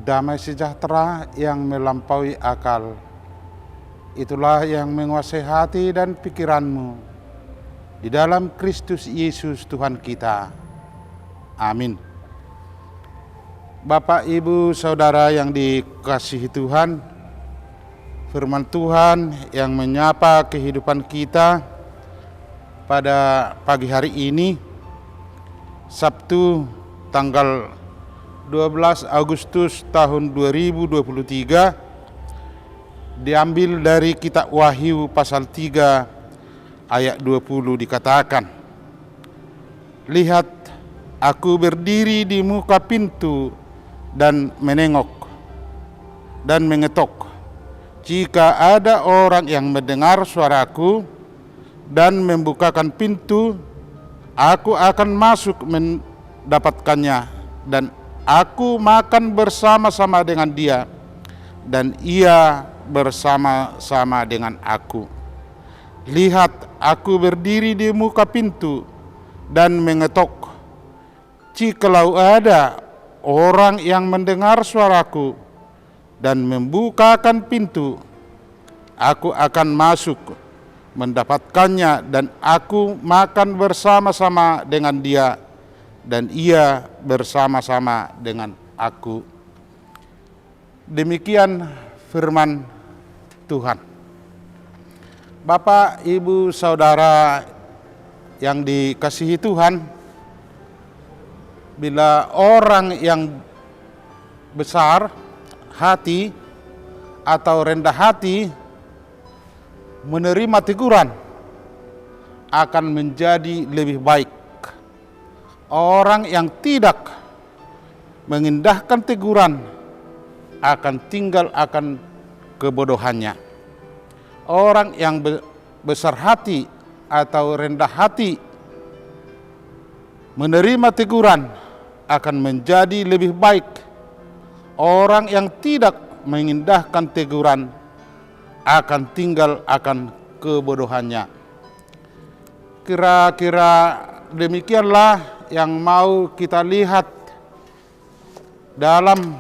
damai sejahtera yang melampaui akal. Itulah yang menguasai hati dan pikiranmu di dalam Kristus Yesus Tuhan kita. Amin. Bapak, Ibu, Saudara yang dikasihi Tuhan, firman Tuhan yang menyapa kehidupan kita pada pagi hari ini, Sabtu tanggal 12 Agustus tahun 2023, diambil dari kitab Wahyu pasal 3 ayat 20 dikatakan, "Lihat, aku berdiri di muka pintu dan menengok dan mengetok. Jika ada orang yang mendengar suaraku dan membukakan pintu, aku akan masuk mendapatkannya dan aku makan bersama-sama dengan dia dan ia bersama-sama dengan aku. Lihat, aku berdiri di muka pintu dan mengetok. Jikalau ada orang yang mendengar suaraku dan membukakan pintu, aku akan masuk mendapatkannya dan aku makan bersama-sama dengan dia dan ia bersama-sama dengan aku." Demikian firman Tuhan. Bapak, Ibu, Saudara yang dikasihi Tuhan, bila orang yang besar hati atau rendah hati menerima teguran, akan menjadi lebih baik. Orang yang tidak mengindahkan teguran akan tinggal akan kebodohannya. Orang yang besar hati atau rendah hati menerima teguran akan menjadi lebih baik. Orang yang tidak mengindahkan teguran akan tinggal akan kebodohannya. Kira-kira demikianlah yang mau kita lihat dalam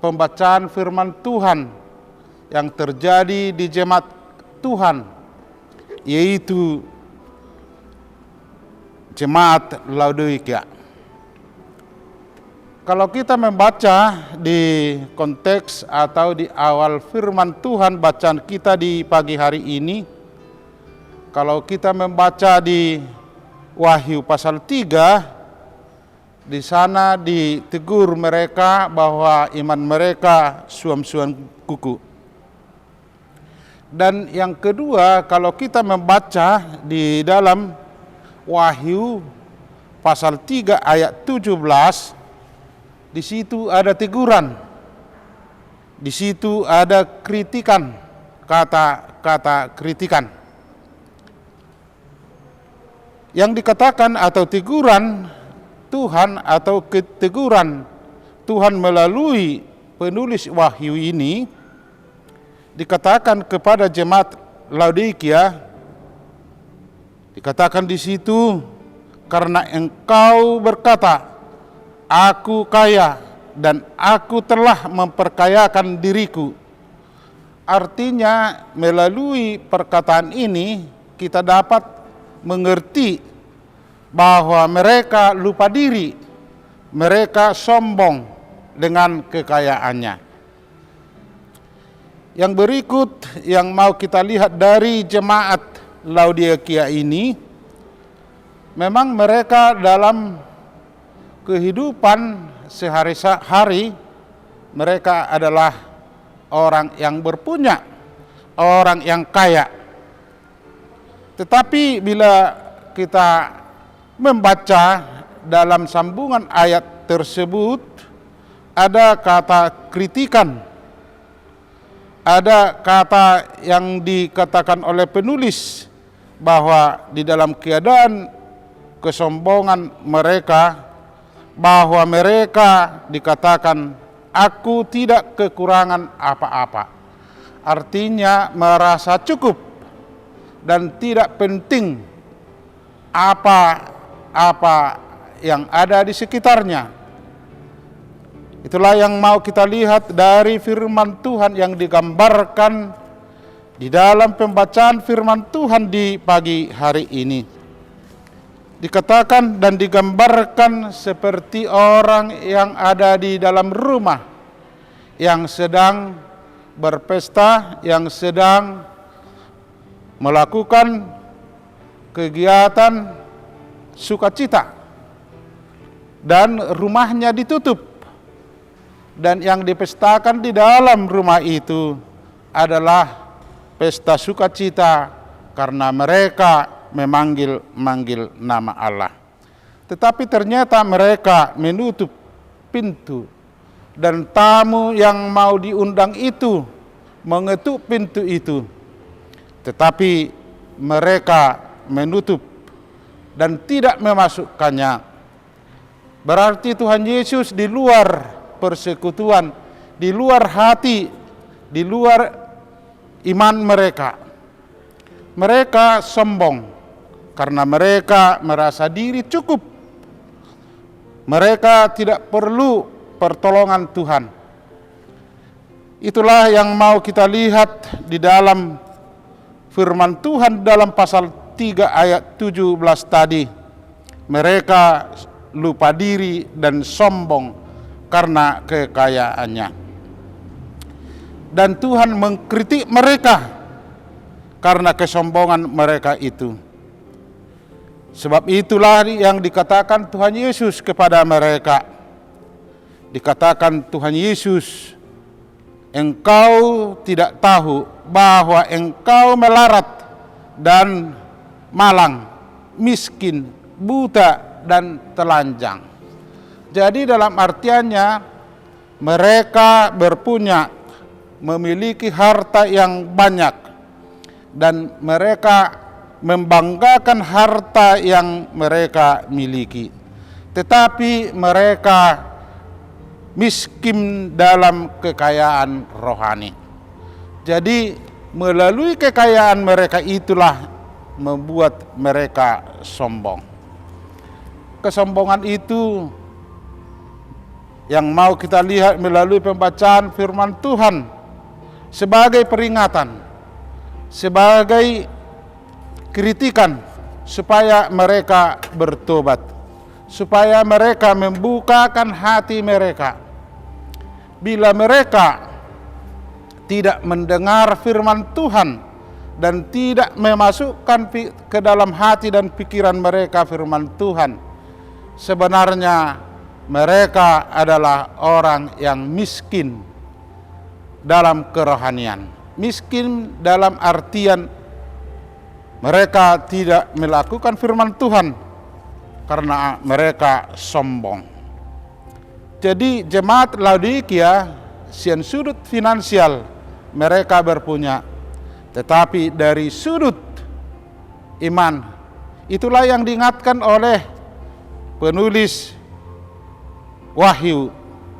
pembacaan firman Tuhan yang terjadi di jemaat Tuhan, yaitu jemaat Laodikia. Kalau kita membaca di konteks atau di awal firman Tuhan bacaan kita di pagi hari ini, kalau kita membaca di Wahyu pasal 3, di sana ditegur mereka bahwa iman mereka suam-suam kuku. Dan yang kedua, kalau kita membaca di dalam Wahyu pasal 3 ayat 17, di situ ada teguran, di situ ada kritikan, kata-kata kritikan. Yang dikatakan atau teguran Tuhan atau keteguran Tuhan melalui penulis Wahyu ini dikatakan kepada jemaat Laodikia, dikatakan di situ, "Karena engkau berkata, aku kaya dan aku telah memperkayakan diriku." Artinya melalui perkataan ini kita dapat mengerti bahwa mereka lupa diri, mereka sombong dengan kekayaannya. Yang berikut yang mau kita lihat dari jemaat Laodikia ini, memang mereka dalam kehidupan sehari-hari mereka adalah orang yang berpunya, orang yang kaya. Tetapi bila kita membaca dalam sambungan ayat tersebut, ada kata kritikan, ada kata yang dikatakan oleh penulis bahwa di dalam keadaan kesombongan mereka, bahwa mereka dikatakan, "Aku tidak kekurangan apa-apa." Artinya merasa cukup dan tidak penting apa-apa yang ada di sekitarnya. Itulah yang mau kita lihat dari firman Tuhan yang digambarkan di dalam pembacaan firman Tuhan di pagi hari ini. Dikatakan dan digambarkan seperti orang yang ada di dalam rumah, yang sedang berpesta, yang sedang melakukan kegiatan sukacita, dan rumahnya ditutup. Dan yang dipestakan di dalam rumah itu adalah pesta sukacita karena mereka memanggil nama Allah. Tetapi ternyata mereka menutup pintu, dan tamu yang mau diundang itu mengetuk pintu itu, tetapi mereka menutup dan tidak memasukkannya. Berarti Tuhan Yesus di luar persekutuan, di luar hati, di luar iman mereka. Mereka sombong karena mereka merasa diri cukup. Mereka tidak perlu pertolongan Tuhan. Itulah yang mau kita lihat di dalam firman Tuhan dalam pasal 3 ayat 17 tadi. Mereka lupa diri dan sombong karena kekayaannya. Dan Tuhan mengkritik mereka karena kesombongan mereka itu. Sebab itulah yang dikatakan Tuhan Yesus kepada mereka. Dikatakan Tuhan Yesus, engkau tidak tahu bahwa engkau melarat dan malang, miskin, buta, dan telanjang. Jadi dalam artiannya mereka berpunya, memiliki harta yang banyak, dan mereka membanggakan harta yang mereka miliki. Tetapi mereka miskin dalam kekayaan rohani. Jadi melalui kekayaan mereka itulah membuat mereka sombong. Kesombongan itu yang mau kita lihat melalui pembacaan firman Tuhan sebagai peringatan, sebagai kritikan supaya mereka bertobat, supaya mereka membukakan hati mereka. Bila mereka tidak mendengar firman Tuhan dan tidak memasukkan ke dalam hati dan pikiran mereka firman Tuhan, sebenarnya mereka adalah orang yang miskin dalam kerohanian. Miskin dalam artian mereka tidak melakukan firman Tuhan karena mereka sombong. Jadi jemaat Laodikia, sian sudut finansial mereka berpunya, tetapi dari sudut iman, itulah yang diingatkan oleh penulis Wahyu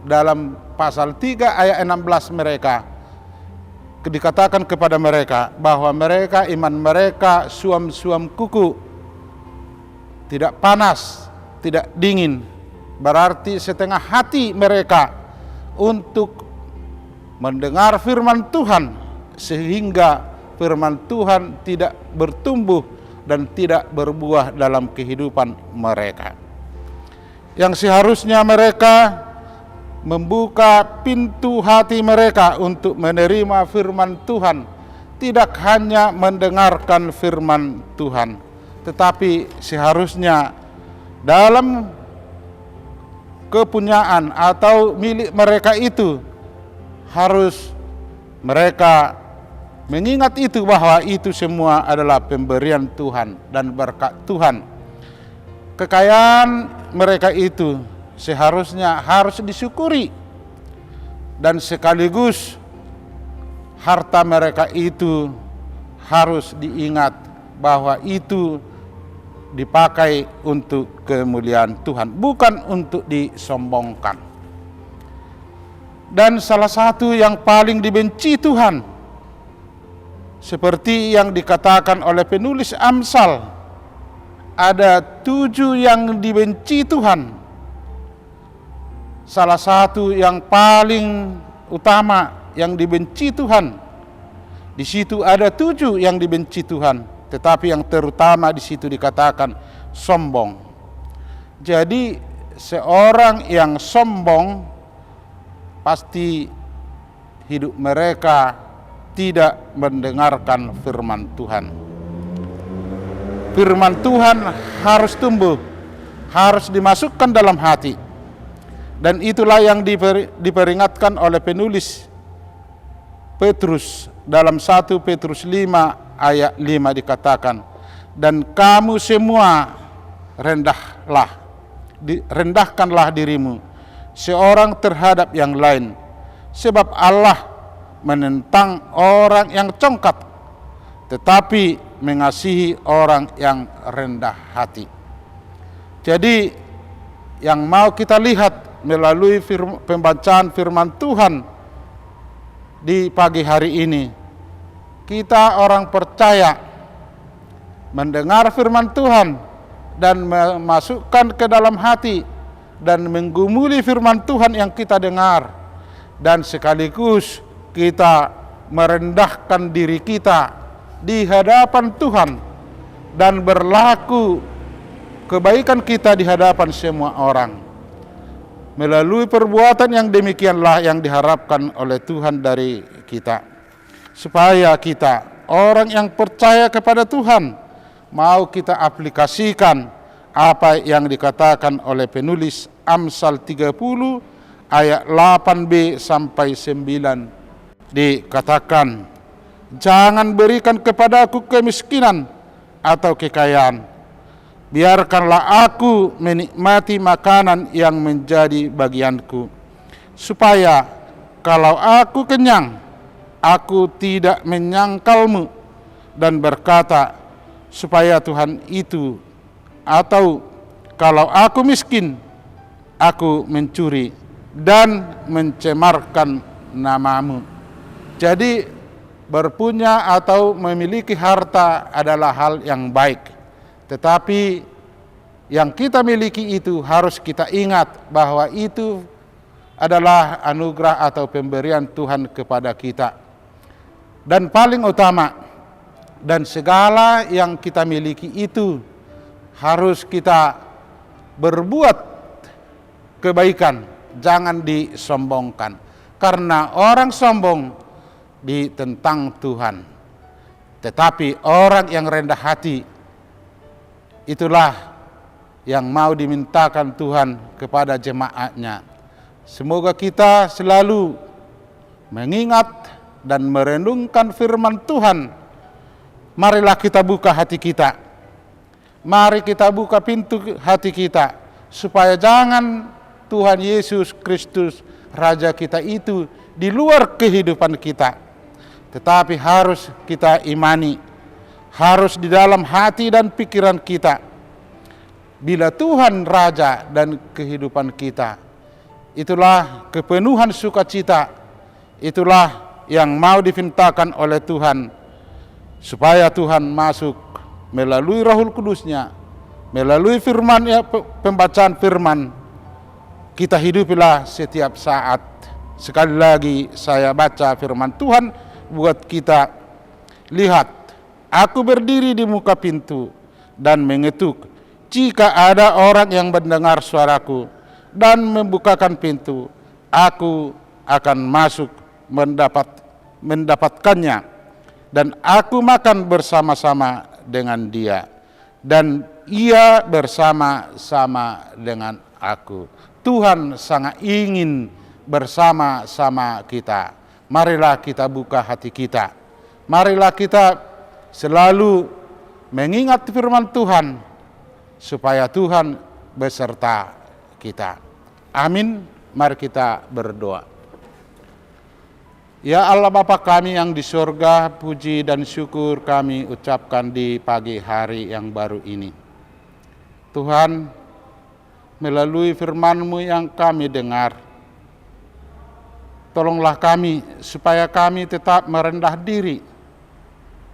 dalam pasal 3 ayat 16 mereka. Dikatakan kepada mereka bahwa mereka, iman mereka suam-suam kuku, tidak panas, tidak dingin. Berarti setengah hati mereka untuk mendengar firman Tuhan, sehingga firman Tuhan tidak bertumbuh dan tidak berbuah dalam kehidupan mereka. Yang seharusnya mereka membuka pintu hati mereka untuk menerima firman Tuhan, tidak hanya mendengarkan firman Tuhan, tetapi seharusnya dalam kepunyaan atau milik mereka itu harus mereka mengingat itu, bahwa itu semua adalah pemberian Tuhan dan berkat Tuhan. Kekayaan mereka itu seharusnya harus disyukuri, dan sekaligus harta mereka itu harus diingat bahwa itu dipakai untuk kemuliaan Tuhan, bukan untuk disombongkan. Dan salah satu yang paling dibenci Tuhan, seperti yang dikatakan oleh penulis Amsal, ada 7 yang dibenci Tuhan. salah satu yang paling utama yang dibenci Tuhan. Di situ ada 7 yang dibenci Tuhan, tetapi yang terutama di situ dikatakan sombong. Jadi seorang yang sombong pasti hidup mereka tidak mendengarkan firman Tuhan. Firman Tuhan harus tumbuh, harus dimasukkan dalam hati. Dan itulah yang diperingatkan oleh penulis Petrus dalam 1 Petrus 5 ayat 5 dikatakan, dan kamu semua rendahkanlah dirimu seorang terhadap yang lain, sebab Allah menentang orang yang congkak, tetapi mengasihi orang yang rendah hati. Jadi yang mau kita lihat melalui pembacaan firman Tuhan di pagi hari ini, kita orang percaya mendengar firman Tuhan dan memasukkan ke dalam hati dan menggumuli firman Tuhan yang kita dengar, dan sekaligus kita merendahkan diri kita di hadapan Tuhan dan berlaku kebaikan kita di hadapan semua orang. Melalui perbuatan yang demikianlah yang diharapkan oleh Tuhan dari kita, supaya kita orang yang percaya kepada Tuhan mau kita aplikasikan apa yang dikatakan oleh penulis Amsal 30 ayat 8b sampai 9. Dikatakan, jangan berikan kepadaku kemiskinan atau kekayaan, biarkanlah aku menikmati makanan yang menjadi bagianku, supaya kalau aku kenyang, aku tidak menyangkalmu dan berkata, supaya Tuhan itu, atau kalau aku miskin, aku mencuri dan mencemarkan namamu. Jadi berpunya atau memiliki harta adalah hal yang baik. Tetapi yang kita miliki itu harus kita ingat bahwa itu adalah anugerah atau pemberian Tuhan kepada kita. Dan paling utama, dan segala yang kita miliki itu harus kita berbuat kebaikan, jangan disombongkan. Karena orang sombong ditentang Tuhan. Tetapi orang yang rendah hati, itulah yang mau dimintakan Tuhan kepada jemaatnya. Semoga kita selalu mengingat dan merenungkan firman Tuhan. Marilah kita buka hati kita. Mari kita buka pintu hati kita, supaya jangan Tuhan Yesus Kristus Raja kita itu di luar kehidupan kita, tetapi harus kita imani, harus di dalam hati dan pikiran kita. Bila Tuhan Raja dan kehidupan kita, itulah kepenuhan sukacita, itulah yang mau dimintakan oleh Tuhan, supaya Tuhan masuk melalui Roh Kudus-Nya, melalui firman, ya, pembacaan firman, kita hidupilah setiap saat. Sekali lagi saya baca firman Tuhan buat kita. Lihat, aku berdiri di muka pintu dan mengetuk. Jika ada orang yang mendengar suaraku dan membukakan pintu, aku akan masuk mendapatkannya, dan aku makan bersama-sama dengan dia, dan ia bersama-sama dengan aku. Tuhan sangat ingin bersama-sama kita. Marilah kita buka hati kita. Marilah kita selalu mengingat firman Tuhan, supaya Tuhan beserta kita. Amin. Mari kita berdoa. Ya Allah Bapa kami yang di surga, puji dan syukur kami ucapkan di pagi hari yang baru ini. Tuhan, melalui firman-Mu yang kami dengar, tolonglah kami supaya kami tetap merendah diri.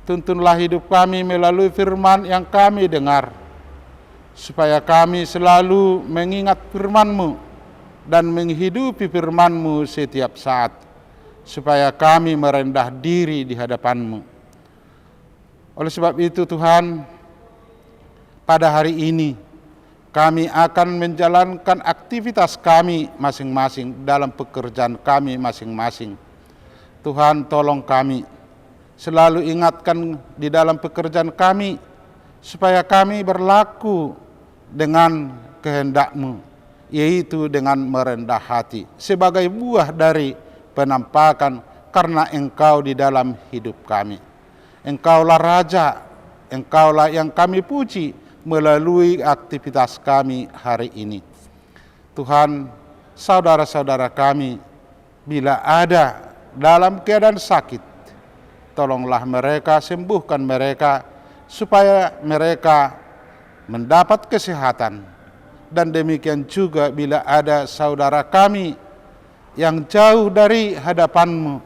Tuntunlah hidup kami melalui firman yang kami dengar, supaya kami selalu mengingat firman-Mu, dan menghidupi firman-Mu setiap saat, supaya kami merendah diri di hadapan-Mu. Oleh sebab itu Tuhan, pada hari ini kami akan menjalankan aktivitas kami masing-masing dalam pekerjaan kami masing-masing. Tuhan, tolong kami selalu ingatkan di dalam pekerjaan kami, supaya kami berlaku dengan kehendak-Mu, yaitu dengan merendah hati, sebagai buah dari penampakan karena Engkau di dalam hidup kami. Engkaulah Raja, Engkaulah yang kami puji melalui aktivitas kami hari ini. Tuhan, saudara-saudara kami bila ada dalam keadaan sakit, tolonglah mereka, sembuhkan mereka, supaya mereka mendapat kesehatan. Dan demikian juga bila ada saudara kami yang jauh dari hadapan-Mu,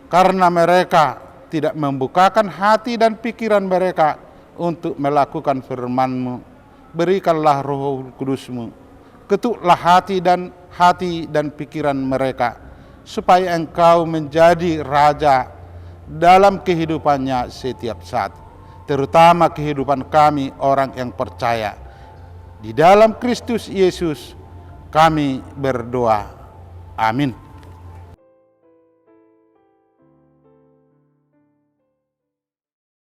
karena mereka tidak membukakan hati dan pikiran mereka untuk melakukan firman-Mu, berikanlah Roh Kudus-Mu, ketuklah hati dan pikiran mereka, supaya Engkau menjadi Raja dalam kehidupannya setiap saat, terutama kehidupan kami orang yang percaya. Di dalam Kristus Yesus kami berdoa. Amin.